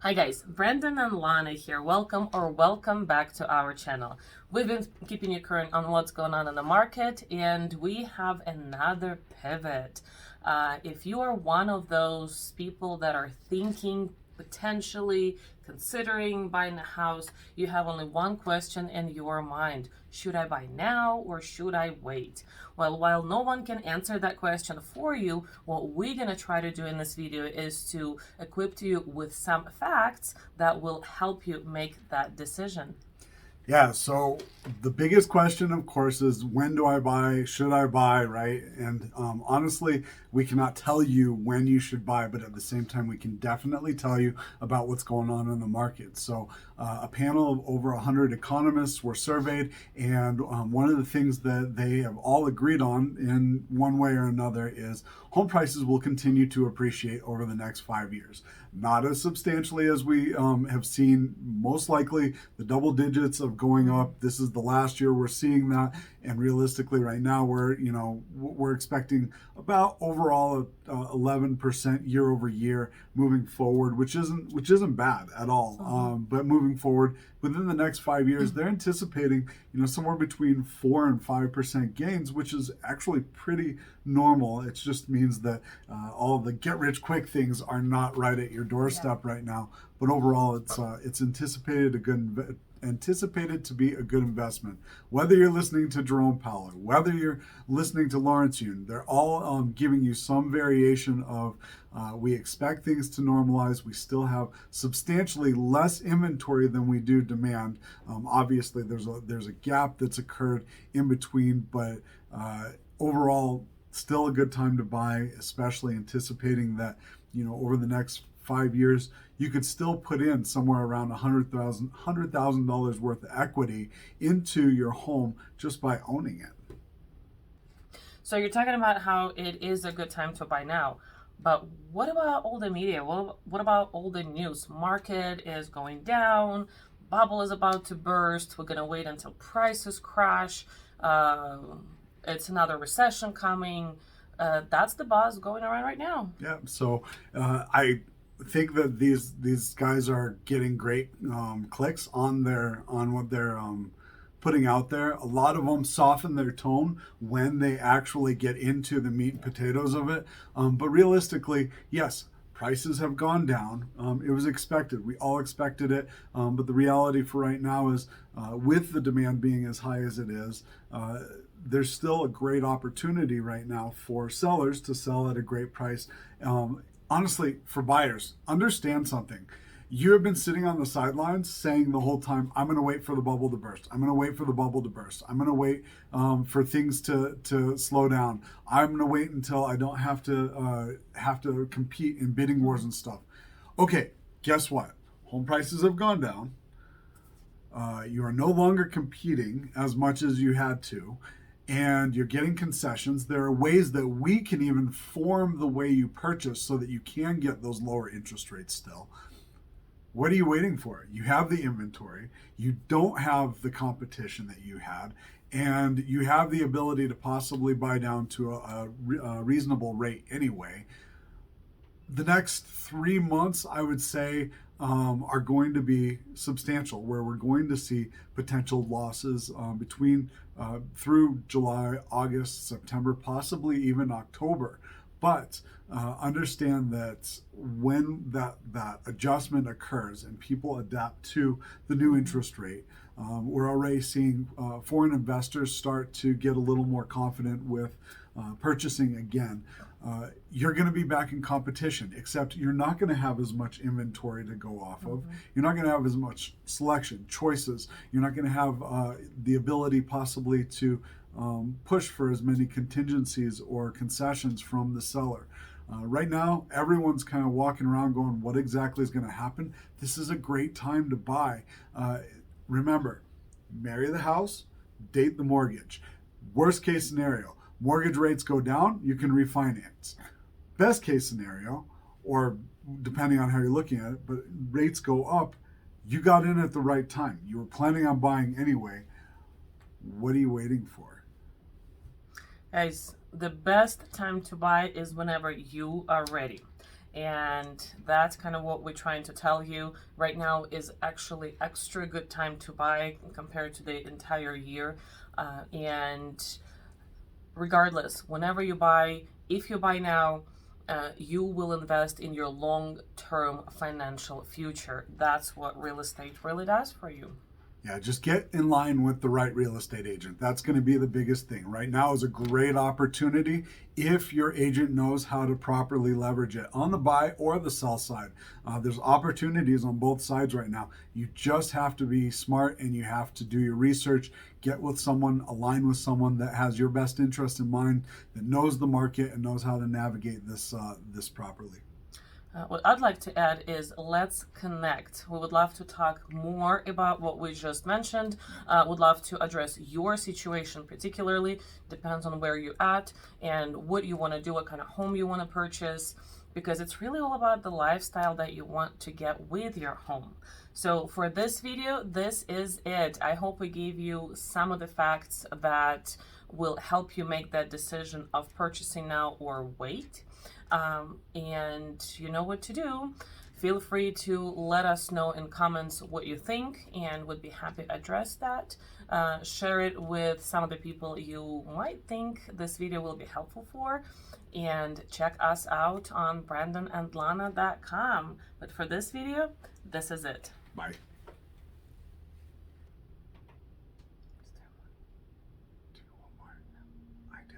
Hi guys, Brendan and Lana here. Welcome back to our channel. We've been keeping you current on what's going on in the market, and we have another pivot. If you are one of those people that are thinking, potentially considering buying a house, you have only one question in your mind: should I buy now or should I wait? Well, while no one can answer that question for you, what we're going to try to do in this video is to equip you with some facts that will help you make that decision. Yeah, so the biggest question, of course, is when do I buy? Should I buy, right? And honestly, we cannot tell you when you should buy, but at the same time, we can definitely tell you about what's going on in the market. So, a panel of over 100 economists were surveyed, and one of the things that they have all agreed on in one way or another is home prices will continue to appreciate over the next 5 years. Not as substantially as we have seen, most likely the double digits of going up. This is the last year we're seeing that, and realistically, right now we're expecting about overall 11% year over year moving forward, which isn't bad at all. But moving forward within the next 5 years, they're anticipating somewhere between 4 and 5% gains, which is actually pretty normal. It just means that all the get rich quick things are not right at your doorstep right now. But overall, it's anticipated to be a good investment. Whether you're listening to Jerome Powell, whether you're listening to Lawrence Yun, they're all giving you some variation of we expect things to normalize. We still have substantially less inventory than we do demand. Obviously, there's a gap that's occurred in between, but overall, still a good time to buy, especially anticipating that over the next 5 years, you could still put in somewhere around $100,000 worth of equity into your home just by owning it. So you're talking about how it is a good time to buy now. But what about all the media? What about all the news? Market is going down. Bubble is about to burst. We're going to wait until prices crash. It's another recession coming. That's the buzz going around right now. Yeah. So I think that these guys are getting great clicks on what they're putting out there. A lot of them soften their tone when they actually get into the meat and potatoes of it. But realistically, yes, prices have gone down. It was expected. We all expected it. But the reality for right now is with the demand being as high as it is, there's still a great opportunity right now for sellers to sell at a great price. Honestly, for buyers, understand something. You have been sitting on the sidelines saying the whole time, I'm going to wait for the bubble to burst. I'm going to wait for the bubble to burst. I'm going to wait for things to slow down. I'm going to wait until I don't have to compete in bidding wars and stuff. Okay, guess what? Home prices have gone down. You are no longer competing as much as you had to, and you're getting concessions. There are ways that we can even form the way you purchase so that you can get those lower interest rates still. What are you waiting for? You have the inventory. You don't have the competition that you had, and you have the ability to possibly buy down to a reasonable rate anyway. The next 3 months, I would say, are going to be substantial, where we're going to see potential losses between through July, August, September, possibly even October. But understand that when that adjustment occurs and people adapt to the new interest rate, we're already seeing foreign investors start to get a little more confident with purchasing again. You're going to be back in competition, except you're not going to have as much inventory to go off of. You're not going to have as much selection, choices. You're not going to have the ability possibly to push for as many contingencies or concessions from the seller. Right now, everyone's kind of walking around going, what exactly is going to happen? This is a great time to buy. Remember, marry the house, date the mortgage. Worst case scenario, mortgage rates go down, you can refinance. Best case scenario, or depending on how you're looking at it, but rates go up, you got in at the right time. You were planning on buying anyway. What are you waiting for? Guys, the best time to buy is whenever you are ready. And that's kind of what we're trying to tell you. Right now is actually extra good time to buy compared to the entire year. And regardless, whenever you buy, if you buy now, you will invest in your long-term financial future. That's what real estate really does for you. Yeah, just get in line with the right real estate agent. That's going to be the biggest thing. Right now is a great opportunity if your agent knows how to properly leverage it on the buy or the sell side. There's opportunities on both sides right now. You just have to be smart and you have to do your research. Get with someone, align with someone that has your best interest in mind, that knows the market and knows how to navigate this properly. What I'd like to add is let's connect. We would love to talk more about what we just mentioned. Would love to address your situation particularly. Depends on where you're at and what you want to do, what kind of home you want to purchase, because it's really all about the lifestyle that you want to get with your home. So for this video, this is it. I hope we gave you some of the facts that will help you make that decision of purchasing now or wait. And you know what to do. Feel free to let us know in comments what you think, and would be happy to address that. Share it with some of the people you might think this video will be helpful for, and check us out on brandonandlana.com. But for this video, this is it. Bye. Do you want more? I do.